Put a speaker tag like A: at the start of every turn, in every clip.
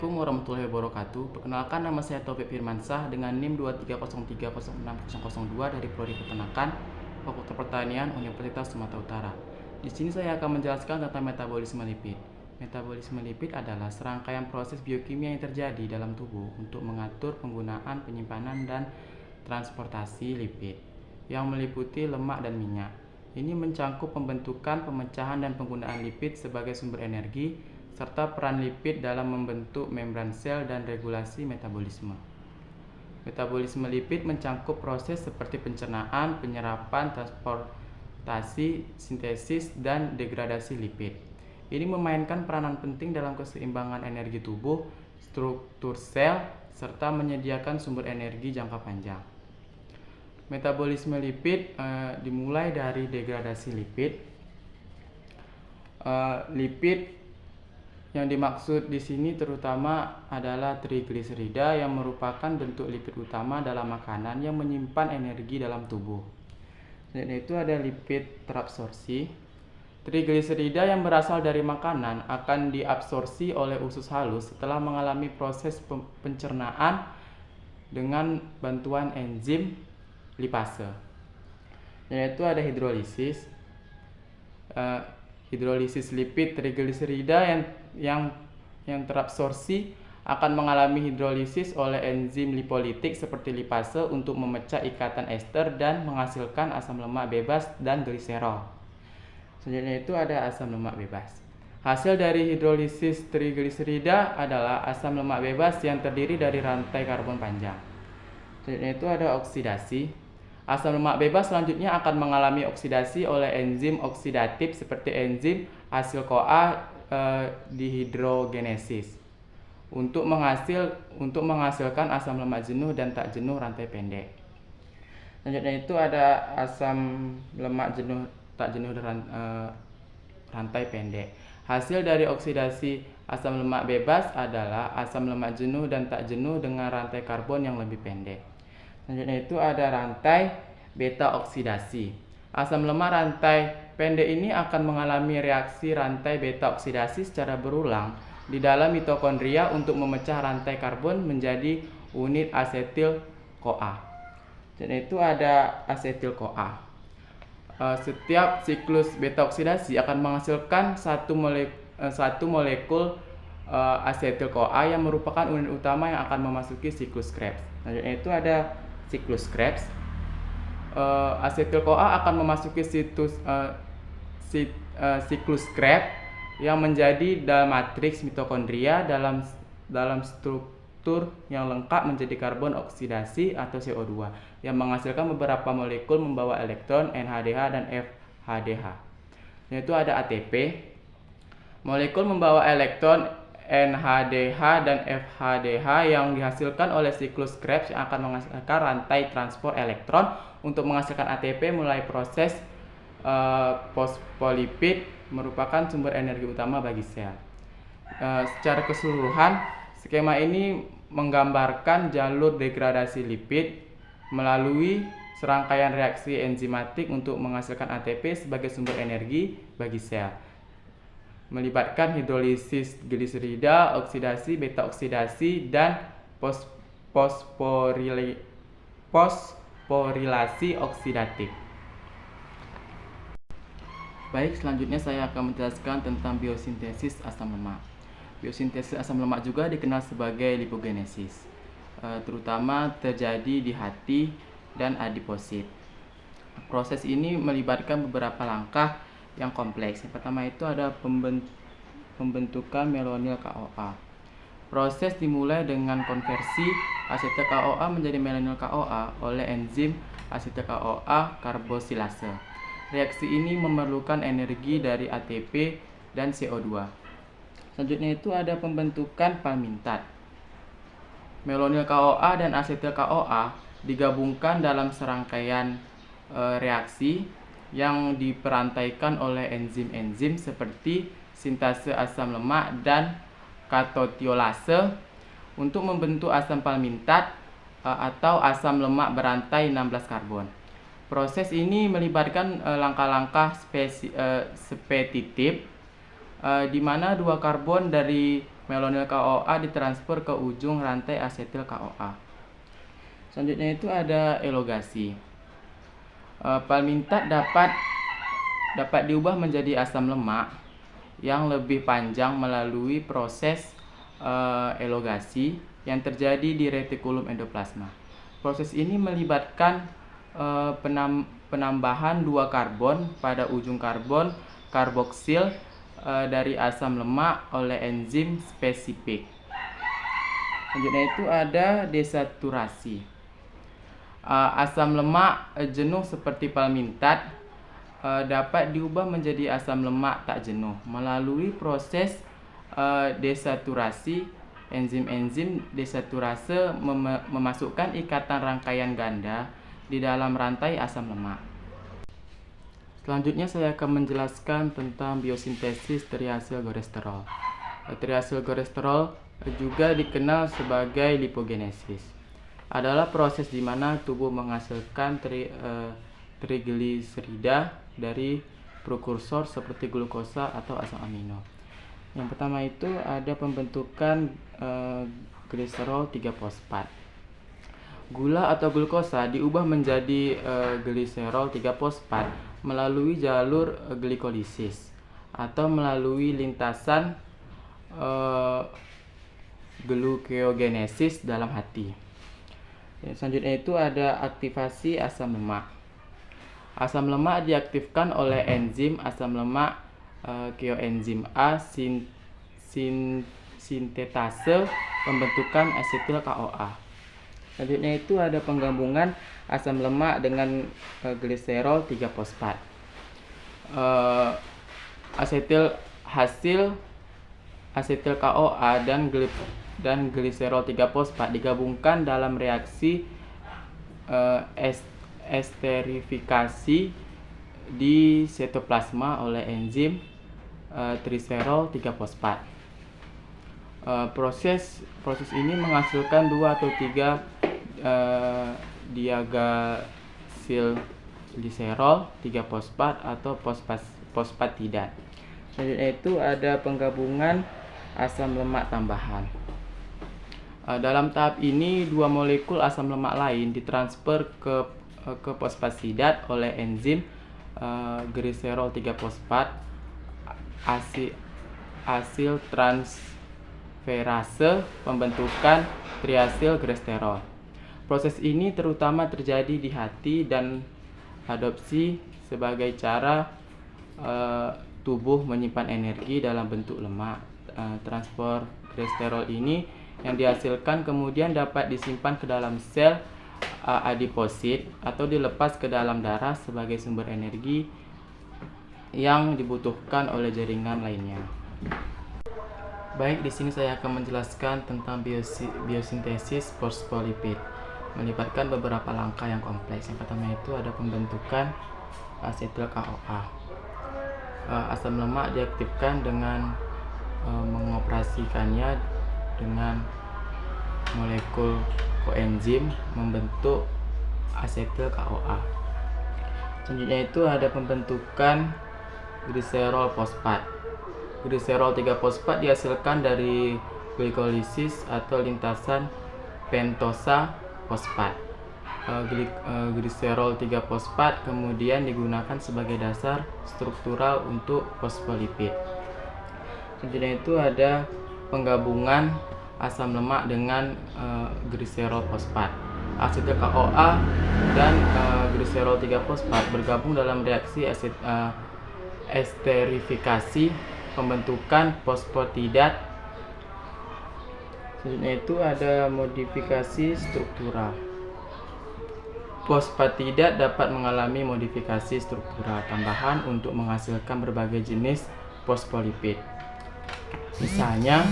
A: Assalamualaikum warahmatullahi wabarakatuh. Perkenalkan, nama saya Taufik Firmansyah dengan NIM 23030602 dari Prodi Peternakan, Fakultas Pertanian, Universitas Sumatera Utara. Di sini saya akan menjelaskan tentang metabolisme lipid. Metabolisme lipid adalah serangkaian proses biokimia yang terjadi dalam tubuh untuk mengatur penggunaan, penyimpanan, dan transportasi lipid yang meliputi lemak dan minyak. Ini mencangkup pembentukan, pemecahan, dan penggunaan lipid sebagai sumber energi, serta peran lipid dalam membentuk membran sel dan regulasi metabolisme. Metabolisme lipid mencangkup proses seperti pencernaan, penyerapan, transportasi, sintesis, dan degradasi lipid. Ini memainkan peranan penting dalam keseimbangan energi tubuh, struktur sel, serta menyediakan sumber energi jangka panjang. Metabolisme lipid dimulai dari degradasi lipid. Lipid yang dimaksud di sini terutama adalah trigliserida yang merupakan bentuk lipid utama dalam makanan yang menyimpan energi dalam tubuh. Selanjutnya itu ada lipid terabsorpsi. Trigliserida yang berasal dari makanan akan diabsorpsi oleh usus halus setelah mengalami proses pencernaan dengan bantuan enzim lipase. Yaitu ada hidrolisis. Hidrolisis lipid trigliserida yang terabsorpsi akan mengalami hidrolisis oleh enzim lipolitik seperti lipase untuk memecah ikatan ester dan menghasilkan asam lemak bebas dan gliserol. Selanjutnya itu ada asam lemak bebas. Hasil dari hidrolisis trigliserida adalah asam lemak bebas yang terdiri dari rantai karbon panjang. Selanjutnya itu ada oksidasi. Asam lemak bebas selanjutnya akan mengalami oksidasi oleh enzim oksidatif seperti enzim asil-CoA dihidrogenesis untuk menghasilkan asam lemak jenuh dan tak jenuh rantai pendek. Selanjutnya itu ada asam lemak jenuh tak jenuh rantai pendek. Hasil dari oksidasi asam lemak bebas adalah asam lemak jenuh dan tak jenuh dengan rantai karbon yang lebih pendek. Selanjutnya itu ada rantai beta oksidasi. Asam lemak rantai pendek ini akan mengalami reaksi rantai beta oksidasi secara berulang di dalam mitokondria untuk memecah rantai karbon menjadi unit asetil-CoA. Dan itu ada asetil-CoA. Setiap siklus beta oksidasi akan menghasilkan satu molekul asetil-CoA yang merupakan unit utama yang akan memasuki siklus Krebs. Selanjutnya itu ada siklus Krebs. Asetil-CoA akan memasuki siklus Krebs yang menjadi dalam matriks mitokondria dalam struktur yang lengkap menjadi karbon oksidasi atau CO2 yang menghasilkan beberapa molekul membawa elektron NHDH dan FHDH. Yaitu ada ATP. Molekul membawa elektron NHDH dan FHDH yang dihasilkan oleh siklus Krebs yang akan menghasilkan rantai transport elektron untuk menghasilkan ATP mulai proses fosfolipid merupakan sumber energi utama bagi sel. Secara keseluruhan, skema ini menggambarkan jalur degradasi lipid melalui serangkaian reaksi enzimatik untuk menghasilkan ATP sebagai sumber energi bagi sel, melibatkan hidrolisis gliserida, oksidasi, beta oksidasi, dan fosforilasi oksidatif. Baik, selanjutnya saya akan menjelaskan tentang biosintesis asam lemak. Biosintesis asam lemak juga dikenal sebagai lipogenesis, terutama terjadi di hati dan adiposit. Proses ini melibatkan beberapa langkah yang kompleks. Yang pertama itu ada pembentukan melonil KOA. Proses dimulai dengan konversi asetil KOA menjadi melonil KOA oleh enzim asetil KOA karbosilase. Reaksi ini memerlukan energi dari ATP dan CO2. Selanjutnya itu ada pembentukan palmitat. Melonil KOA dan asetil KOA digabungkan dalam serangkaian reaksi yang diperantaikan oleh enzim-enzim seperti sintase asam lemak dan katotiolase untuk membentuk asam palmitat atau asam lemak berantai 16 karbon. Proses ini melibatkan langkah-langkah sepetitif di mana dua karbon dari melonil KOA ditransfer ke ujung rantai asetil KOA. Selanjutnya itu ada elongasi. Palmitat dapat diubah menjadi asam lemak yang lebih panjang melalui proses elongasi yang terjadi di retikulum endoplasma. Proses ini melibatkan penambahan 2 karbon pada ujung karbon karboksil dari asam lemak oleh enzim spesifik. Selanjutnya itu ada desaturasi. Asam lemak jenuh seperti palmitat dapat diubah menjadi asam lemak tak jenuh melalui proses desaturasi. Enzim-enzim desaturase memasukkan ikatan rangkaian ganda di dalam rantai asam lemak. Selanjutnya saya akan menjelaskan tentang biosintesis triasilglycerol. Triasilglycerol juga dikenal sebagai lipogenesis. Adalah proses di mana tubuh menghasilkan trigliserida dari prekursor seperti glukosa atau asam amino. Yang pertama itu ada pembentukan gliserol 3-fosfat. Gula atau glukosa diubah menjadi gliserol 3-fosfat melalui jalur glikolisis atau melalui lintasan glucogenesis dalam hati. Selanjutnya itu ada aktivasi asam lemak. Asam lemak diaktifkan oleh enzim asam lemak koenzim A sintetase pembentukan asetil KOA. Selanjutnya itu ada penggabungan asam lemak dengan gliserol 3-fosfat. Hasil asetil KOA dan gliserol 3-fosfat digabungkan dalam reaksi esterifikasi di sitoplasma oleh enzim triserol 3-fosfat. Proses ini menghasilkan 2 atau 3 diagalsilgliserol 3-fosfat atau fosfatidat. Selanjutnya itu ada penggabungan asam lemak tambahan. Dalam tahap ini 2 molekul asam lemak lain ditransfer ke fosfatidat oleh enzim gliserol 3-fosfat asil transferase pembentukan triasilglycerol. Proses ini terutama terjadi di hati dan adopsi sebagai cara tubuh menyimpan energi dalam bentuk lemak. Transport glycerol ini yang dihasilkan kemudian dapat disimpan ke dalam sel adiposit atau dilepas ke dalam darah sebagai sumber energi yang dibutuhkan oleh jaringan lainnya. Baik, di sini saya akan menjelaskan tentang biosintesis fosfolipid, melibatkan beberapa langkah yang kompleks. Yang pertama itu ada pembentukan asetil KOA. Asam lemak diaktifkan dengan mengoperasikannya dengan molekul koenzim membentuk asetil KOA. Selanjutnya itu ada pembentukan gliserol fosfat. Gliserol 3-fosfat dihasilkan dari glikolisis atau lintasan pentosa fosfat. Gliserol 3-fosfat kemudian digunakan sebagai dasar struktural untuk fosfolipid. Selanjutnya itu ada penggabungan asam lemak dengan gliserol fosfat. Asetil KOA dan gliserol 3-fosfat bergabung dalam reaksi esterifikasi pembentukan fosfatidat. Selanjutnya itu ada modifikasi struktural. Fosfatidat dapat mengalami modifikasi struktural tambahan untuk menghasilkan berbagai jenis fosfolipid. Misalnya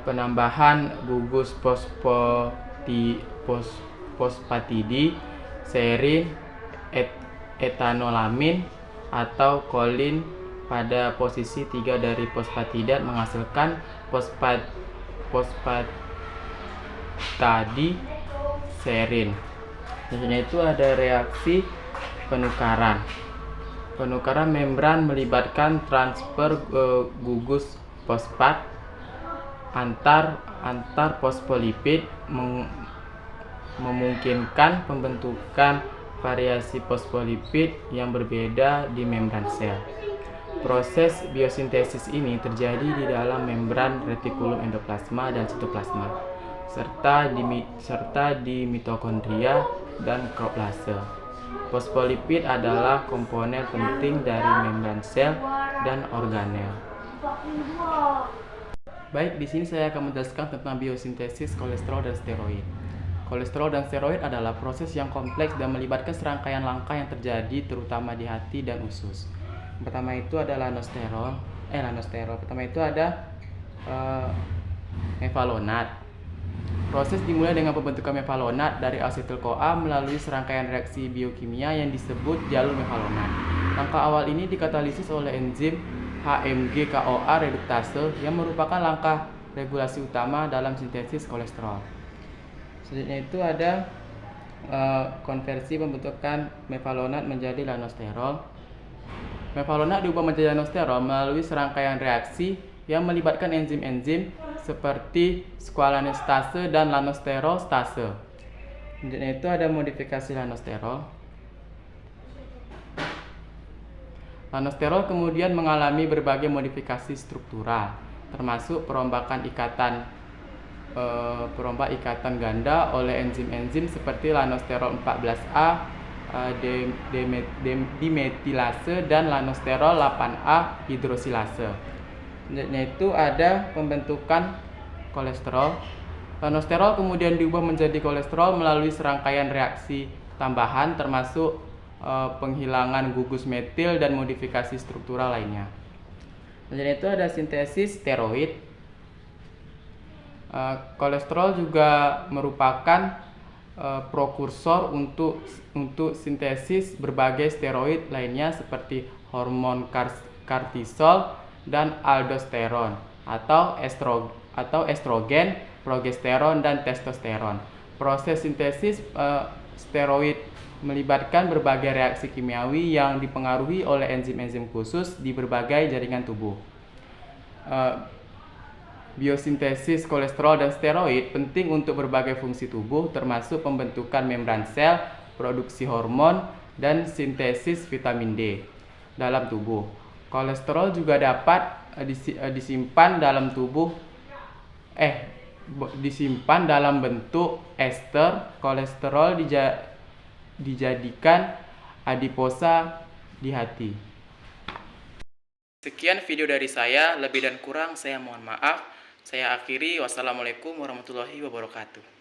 A: penambahan gugus fosfatidi, serin, etanolamin atau kolin pada posisi 3 dari fosfatidat menghasilkan fosfatadi serin. Selanjutnya itu ada reaksi penukaran. Penukaran membran melibatkan transfer gugus fosfat antar fosfolipid memungkinkan pembentukan variasi fosfolipid yang berbeda di membran sel. Proses biosintesis ini terjadi di dalam membran retikulum endoplasma dan sitoplasma, serta di mitokondria dan kloplase. Fosfolipid adalah komponen penting dari membran sel dan organel. Baik, di sini saya akan menjelaskan tentang biosintesis kolesterol dan steroid. Kolesterol dan steroid adalah proses yang kompleks dan melibatkan serangkaian langkah yang terjadi terutama di hati dan usus. Pertama itu adalah lanosterol. Pertama itu ada mevalonat. Proses dimulai dengan pembentukan mevalonat dari asetil-CoA melalui serangkaian reaksi biokimia yang disebut jalur mevalonat. Langkah awal ini dikatalisis oleh enzim HMG-CoA reduktase yang merupakan langkah regulasi utama dalam sintesis kolesterol. Selanjutnya itu ada konversi pembentukan mevalonat menjadi lanosterol. Mevalonat diubah menjadi lanosterol melalui serangkaian reaksi yang melibatkan enzim-enzim seperti squalanestase dan lanosterol-stase. Selanjutnya itu ada modifikasi lanosterol. Lanosterol kemudian mengalami berbagai modifikasi struktural, termasuk perompak ikatan ganda oleh enzim-enzim seperti lanosterol 14A dimetilase dan lanosterol 8A hidrosilase. Selanjutnya itu ada pembentukan kolesterol. Lanosterol kemudian diubah menjadi kolesterol melalui serangkaian reaksi tambahan termasuk penghilangan gugus metil dan modifikasi struktural lainnya. Selanjutnya itu ada sintesis steroid. Kolesterol juga merupakan prokursor untuk sintesis berbagai steroid lainnya seperti hormon kortisol dan aldosteron atau estrogen, progesteron dan testosteron. Proses sintesis steroid melibatkan berbagai reaksi kimiawi yang dipengaruhi oleh enzim-enzim khusus di berbagai jaringan tubuh. Biosintesis kolesterol dan steroid penting untuk berbagai fungsi tubuh termasuk pembentukan membran sel, produksi hormon, dan sintesis vitamin D dalam tubuh. Kolesterol juga dapat disimpan dalam bentuk ester. Kolesterol dijadikan adiposa di hati. Sekian video dari saya, lebih dan kurang saya mohon maaf. Saya akhiri, wassalamualaikum warahmatullahi wabarakatuh.